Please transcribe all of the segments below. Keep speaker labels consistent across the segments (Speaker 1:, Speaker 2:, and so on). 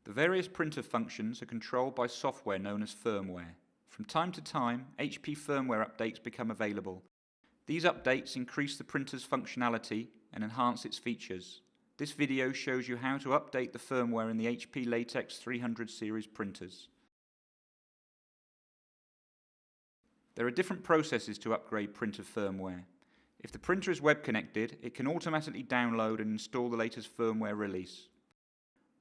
Speaker 1: The various printer functions are controlled by software known as firmware. From time to time, HP firmware updates become available. These updates increase the printer's functionality and enhance its features. This video shows you how to update the firmware in the HP Latex 300 series printers. There are different processes to upgrade printer firmware. If the printer is web connected, it can automatically download and install the latest firmware release.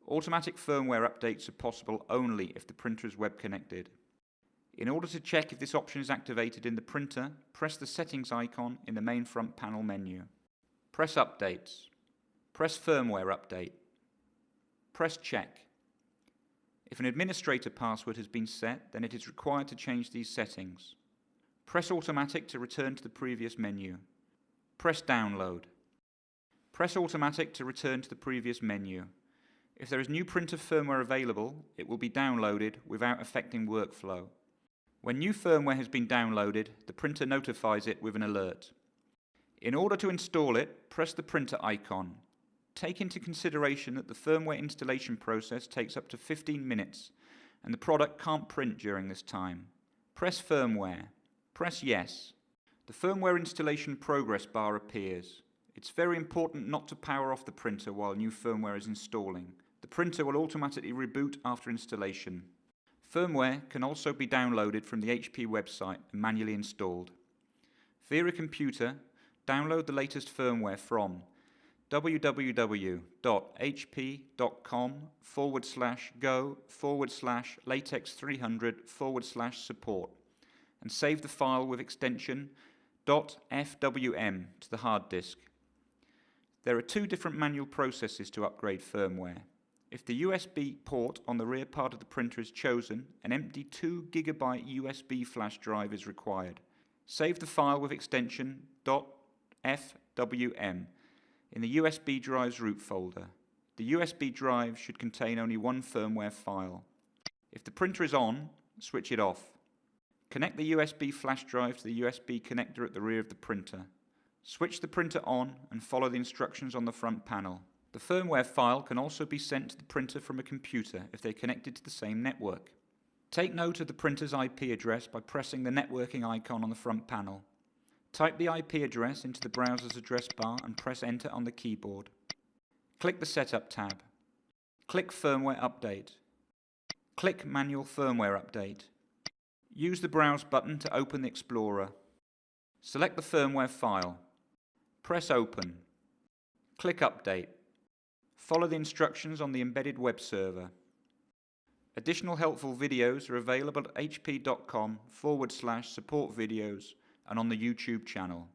Speaker 1: Automatic firmware updates are possible only if the printer is web connected. In order to check if this option is activated in the printer, press the settings icon in the main front panel menu. Press Updates. Press Firmware Update. Press Check. If an administrator password has been set, then it is required to change these settings. Press Automatic to return to the previous menu. Press Download. Press Automatic to return to the previous menu. If there is new printer firmware available, it will be downloaded without affecting workflow. When new firmware has been downloaded, the printer notifies it with an alert. In order to install it, press the printer icon. Take into consideration that the firmware installation process takes up to 15 minutes, and the product can't print during this time. Press Firmware. Press Yes. The firmware installation progress bar appears. It's very important not to power off the printer while new firmware is installing. The printer will automatically reboot after installation. Firmware can also be downloaded from the HP website and manually installed. Via a computer, download the latest firmware from www.hp.com/go/latex300/support and save the file with extension .fwm to the hard disk. There are two different manual processes to upgrade firmware. If the USB port on the rear part of the printer is chosen, an empty 2 GB USB flash drive is required. Save the file with extension .fwm in the USB drive's root folder. The USB drive should contain only one firmware file. If the printer is on, switch it off. Connect the USB flash drive to the USB connector at the rear of the printer. Switch the printer on and follow the instructions on the front panel. The firmware file can also be sent to the printer from a computer if they're connected to the same network. Take note of the printer's IP address by pressing the networking icon on the front panel. Type the IP address into the browser's address bar and press Enter on the keyboard. Click the Setup tab. Click Firmware Update. Click Manual Firmware Update. Use the Browse button to open the Explorer. Select the firmware file. Press Open. Click Update. Follow the instructions on the embedded web server. Additional helpful videos are available at hp.com/support videos and on the YouTube channel.